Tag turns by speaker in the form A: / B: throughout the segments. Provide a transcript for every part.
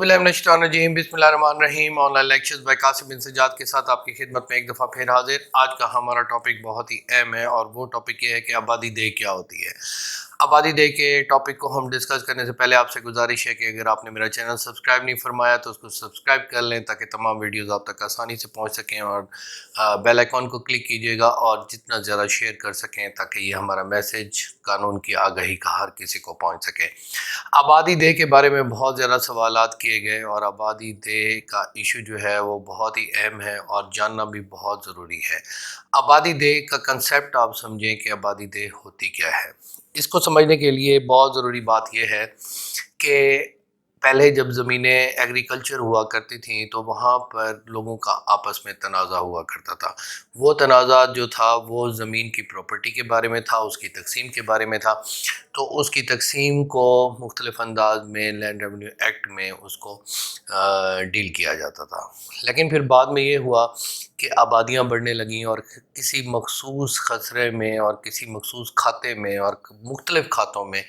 A: औज़ुबिल्लाहिमिनश्शैतानिर्रजीम बिस्मिल्लाहिर्रहमानिर्रहीम। Online lectures bye Qasim बिन सज्जाद के साथ आपकी खिदमत में एक दफ़ा फिर हाजिर। आज का हमारा टॉपिक बहुत ही अहम है और वो टॉपिक ये है कि आबादी देह क्या होती है। आबादी देह के टॉपिक को हम डिस्कस करने से पहले आपसे गुजारिश है कि अगर आपने मेरा चैनल सब्सक्राइब नहीं फरमाया तो उसको सब्सक्राइब कर लें ताकि तमाम वीडियोस आप तक आसानी से पहुंच सकें, और बेल आइकॉन को क्लिक कीजिएगा और जितना ज़्यादा शेयर कर सकें ताकि ये हमारा मैसेज कानून की आगाही का हर किसी को पहुंच सके। आबादी देह के बारे में बहुत ज़्यादा सवालात किए गए और आबादी देह का इशू जो है वो बहुत ही अहम है और जानना भी बहुत ज़रूरी है। आबादी देह का कंसेप्ट आप समझें कि आबादी देह होती क्या है। इसको समझने के लिए बहुत ज़रूरी बात यह है कि पहले जब ज़मीनें एग्रीकल्चर हुआ करती थी तो वहाँ पर लोगों का आपस में तनाज़ा हुआ करता था। वो तनाज़ा जो था वो ज़मीन की प्रॉपर्टी के बारे में था, उसकी तकसीम के बारे में था। तो उसकी तकसीम को मुख्तलिफ़ अंदाज में लैंड रेवेन्यू एक्ट में उसको डील किया जाता था। लेकिन फिर बाद में ये हुआ कि आबादियाँ बढ़ने लगीं और किसी मखसूस खसरे में और किसी मखसूस खाते में और मुख्तलिफ़ खातों में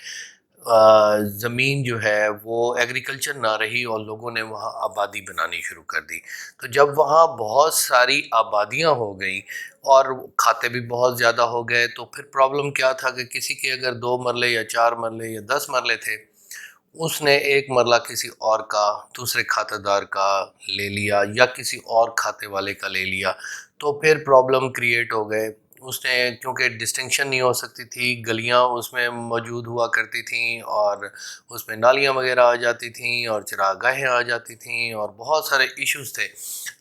A: ज़मीन जो है वो एग्रीकल्चर ना रही और लोगों ने वहाँ आबादी बनानी शुरू कर दी। तो जब वहाँ बहुत सारी आबादियाँ हो गई और खाते भी बहुत ज़्यादा हो गए तो फिर प्रॉब्लम क्या था कि किसी के अगर 2 मरले या 4 मरले या 10 मरले थे, उसने एक मरला किसी और का, दूसरे खातेदार का ले लिया या किसी और खाते वाले का ले लिया, तो फिर प्रॉब्लम क्रिएट हो गए। उसने क्योंकि डिस्टिंक्शन नहीं हो सकती थी, गलियां उसमें मौजूद हुआ करती थीं और उसमें नालियां वगैरह आ जाती थीं और चरागाहें आ जाती थीं और बहुत सारे इश्यूज थे।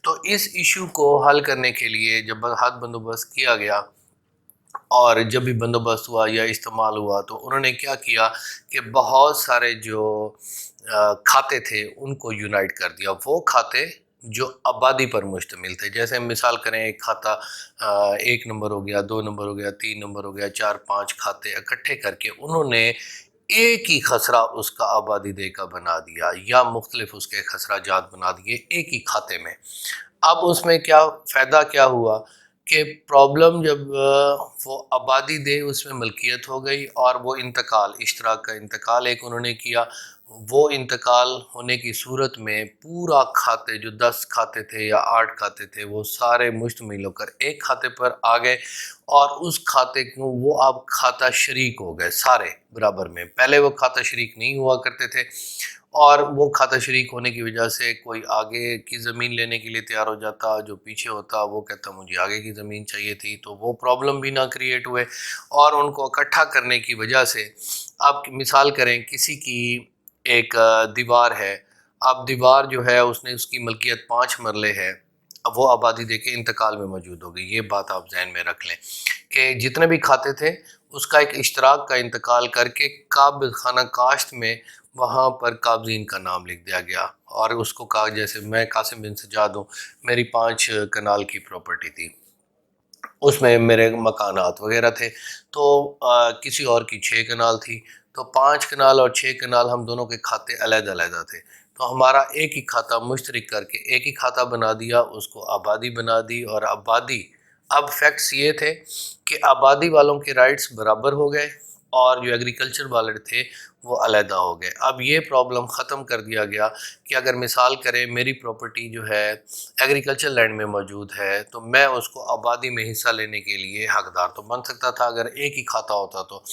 A: तो इस इशू को हल करने के लिए जब हद बंदोबस्त किया गया और जब भी बंदोबस्त हुआ या इस्तेमाल हुआ तो उन्होंने क्या किया कि बहुत सारे जो खाते थे उनको यूनाइट कर दिया। वो खाते जो आबादी पर मुश्तमिल थे, जैसे मिसाल करें एक खाता 1 नंबर हो गया, 2 नंबर हो गया, 3 नंबर हो गया, 4-5 खाते इकट्ठे करके उन्होंने एक ही खसरा उसका आबादी देह का बना दिया या मुख्तलिफ उसके खसरा जात बना दिए एक ही खाते में। अब उसमें क्या फ़ायदा क्या हुआ कि प्रॉब्लम जब वो आबादी दे उसमें मलकियत हो गई और वो इंतकाल, इश्तराक का इंतकाल एक उन्होंने किया। वो इंतकाल होने की सूरत में पूरा खाते जो 10 खाते थे या 8 खाते थे वो सारे मुश्तमिल होकर एक खाते पर आ गए और उस खाते को वो अब खाता शरीक हो गए सारे बराबर में। पहले वो खाता शरीक नहीं हुआ करते थे और वो खाता शरीक होने की वजह से कोई आगे की ज़मीन लेने के लिए तैयार हो जाता, जो पीछे होता वो कहता मुझे आगे की ज़मीन चाहिए थी, तो वो प्रॉब्लम भी ना क्रिएट हुए। और उनको इकट्ठा करने की वजह से आप मिसाल करें किसी की एक दीवार है, अब दीवार जो है उसने उसकी मलकियत 5 मरले है, अब वो आबादी देके इंतकाल में मौजूद हो गई। ये बात आप जहन में रख लें कि जितने भी खाते थे उसका एक इश्तराक का इंतकाल करके काबिल खाना काश्त में वहाँ पर काबज़ीन का नाम लिख दिया गया और उसको कहा, जैसे मैं कासिम बिन सज्जाद हूँ, मेरी 5 कनाल की प्रॉपर्टी थी, उसमें मेरे मकानात वगैरह थे, तो किसी और की 6 कनाल थी, तो 5 कनाल और 6 कनाल हम दोनों के खाते अलग-अलग थे। तो हमारा एक ही खाता मुश्तरक करके एक ही खाता बना दिया, उसको आबादी बना दी और आबादी, अब फैक्ट्स ये थे कि आबादी वालों के राइट्स बराबर हो गए और जो एग्रीकल्चर वाले थे वो अलहदा हो गए। अब ये प्रॉब्लम ख़त्म कर दिया गया कि अगर मिसाल करें मेरी प्रॉपर्टी जो है एग्रीकल्चर लैंड में मौजूद है तो मैं उसको आबादी में हिस्सा लेने के लिए हकदार तो बन सकता था अगर एक ही खाता होता तो,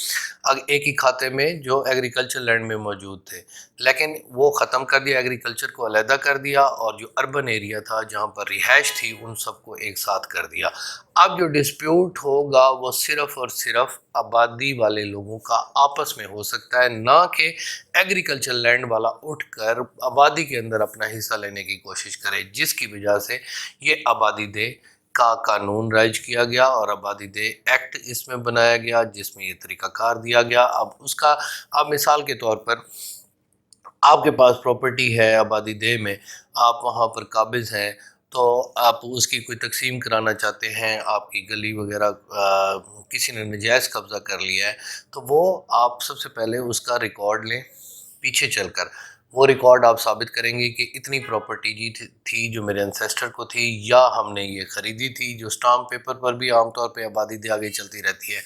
A: एक ही खाते में जो एग्रीकल्चर लैंड में मौजूद थे। लेकिन वो ख़त्म कर दिया, एग्रीकल्चर को अलहदा कर दिया और जो अर्बन एरिया था जहाँ पर रिहाइश थी उन सबको एक साथ कर दिया। अब जो डिस्प्यूट होगा वो सिर्फ़ और सिर्फ आबादी वाले लोगों का आपस में हो सकता है, ना कि एग्रीकल्चर लैंड वाला उठकर आबादी के अंदर अपना हिस्सा लेने की कोशिश करे, जिसकी वजह से ये आबादी देह का कानून राइज किया गया और आबादी देह एक्ट इसमें बनाया गया जिसमें ये तरीक़ाकार दिया गया। अब उसका, अब मिसाल के तौर पर आपके पास प्रॉपर्टी है आबादी देह में, आप वहाँ पर काबिज़ हैं, तो आप उसकी कोई तकसीम कराना चाहते हैं, आपकी गली वगैरह किसी ने नजायज़ कब्ज़ा कर लिया है, तो वो आप सबसे पहले उसका रिकॉर्ड लें पीछे चलकर। वो रिकॉर्ड आप साबित करेंगे कि इतनी प्रॉपर्टी जी थी जो मेरे एंसेस्टर को थी या हमने ये ख़रीदी थी, जो स्टाम्प पेपर पर भी आमतौर पे आबादी दे आगे चलती रहती है।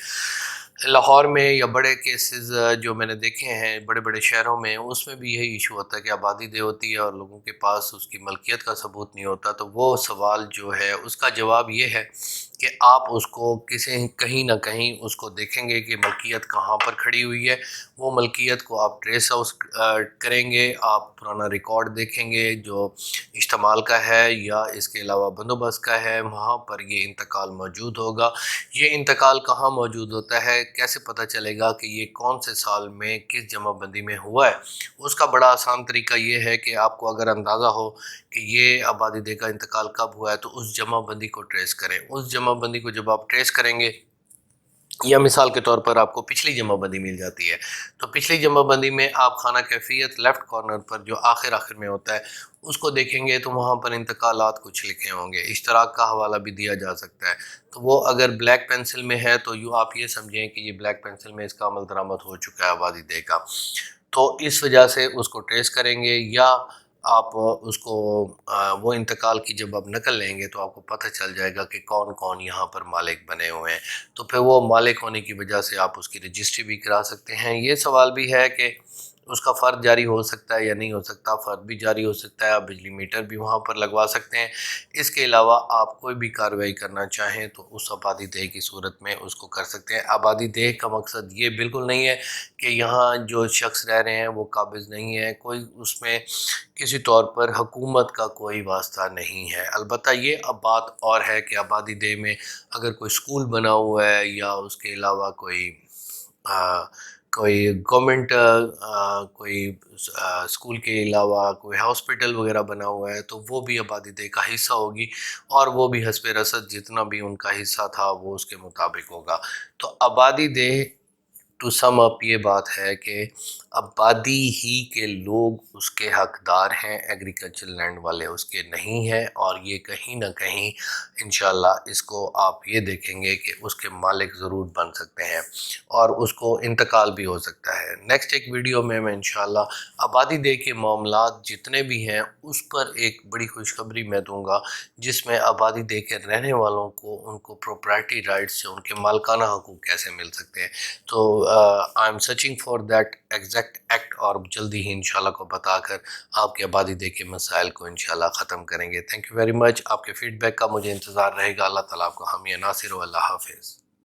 A: لاہور میں یا بڑے کیسز جو میں نے دیکھے ہیں بڑے بڑے شہروں میں، اس میں بھی یہی ایشو ہوتا ہے کہ آبادی دہ ہوتی ہے اور لوگوں کے پاس اس کی ملکیت کا ثبوت نہیں ہوتا، تو وہ سوال جو ہے اس کا جواب یہ ہے کہ آپ اس کو کہیں نہ کہیں اس کو دیکھیں گے کہ ملکیت کہاں پر کھڑی ہوئی ہے، وہ ملکیت کو آپ ٹریس آؤٹ کریں گے، آپ پرانا ریکارڈ دیکھیں گے جو اشتمال کا ہے یا اس کے علاوہ بندوبست کا ہے، وہاں پر یہ انتقال موجود ہوگا۔ یہ انتقال کہاں موجود ہوتا ہے، کیسے پتہ چلے گا کہ یہ کون سے سال میں کس جمع بندی میں ہوا ہے؟ اس کا بڑا آسان طریقہ یہ ہے کہ آپ کو اگر اندازہ ہو کہ یہ آبادی دہ کا انتقال کب ہوا ہے تو اس جمع بندی کو ٹریس کریں۔ اس جمع بندی کو جب آپ ٹریس کریں گے، یا مثال کے طور پر آپ کو پچھلی جمع بندی مل جاتی ہے، تو پچھلی جمع بندی میں آپ خانہ کیفیت لیفٹ کارنر پر جو آخر میں ہوتا ہے اس کو دیکھیں گے تو وہاں پر انتقالات کچھ لکھے ہوں گے، اشتراک کا حوالہ بھی دیا جا سکتا ہے، تو وہ اگر بلیک پینسل میں ہے تو یوں آپ یہ سمجھیں کہ یہ بلیک پینسل میں اس کا عمل درآمد ہو چکا ہے آبادی دہ کا، تو اس وجہ سے اس کو ٹریس کریں گے، یا آپ اس کو وہ انتقال کی جب آپ نقل لیں گے تو آپ کو پتہ چل جائے گا کہ کون کون یہاں پر مالک بنے ہوئے ہیں، تو پھر وہ مالک ہونے کی وجہ سے آپ اس کی رجسٹری بھی کرا سکتے ہیں۔ یہ سوال بھی ہے کہ اس کا فرد جاری ہو سکتا ہے یا نہیں ہو سکتا، فرد بھی جاری ہو سکتا ہے، آپ بجلی میٹر بھی وہاں پر لگوا سکتے ہیں۔ اس کے علاوہ آپ کوئی بھی کارروائی کرنا چاہیں تو اس آبادی دہ کی صورت میں اس کو کر سکتے ہیں۔ آبادی دہ کا مقصد یہ بالکل نہیں ہے کہ یہاں جو شخص رہ رہے ہیں وہ قابض نہیں ہے، کوئی اس میں کسی طور پر حکومت کا کوئی واسطہ نہیں ہے۔ البتہ یہ اب بات اور ہے کہ آبادی دہ میں اگر کوئی سکول بنا ہوا ہے یا اس کے علاوہ کوئی گورنمنٹ کوئی سکول کے علاوہ کوئی ہاسپٹل وغیرہ بنا ہوا ہے تو وہ بھی آبادی دہ کا حصہ ہوگی، اور وہ بھی حسب رصد جتنا بھی ان کا حصہ تھا وہ اس کے مطابق ہوگا۔ تو آبادی دہ ٹو سم اپ یہ بات ہے کہ آبادی ہی کے لوگ اس کے حقدار ہیں، ایگریکلچر لینڈ والے اس کے نہیں ہیں، اور یہ کہیں نہ کہیں انشاءاللہ اس کو آپ یہ دیکھیں گے کہ اس کے مالک ضرور بن سکتے ہیں اور اس کو انتقال بھی ہو سکتا ہے۔ نیکسٹ ایک ویڈیو میں انشاءاللہ آبادی دہ کے معاملات جتنے بھی ہیں اس پر ایک بڑی خوشخبری میں دوں گا، جس میں آبادی دہ کے رہنے والوں کو ان کو پروپرٹی رائٹس سے ان کے مالکانہ حقوق کیسے مل سکتے ہیں، تو I am searching for that exact act, اور جلدی ہی انشاءاللہ کو بتا کر آپ کے آبادی دہ کے مسائل کو انشاءاللہ ختم کریں گے۔ تھینک یو ویری مچ، آپ کے فیڈ بیک کا مجھے انتظار رہے گا۔ اللہ تعالیٰ آپ کو حامی ناصر و اللہ حافظ۔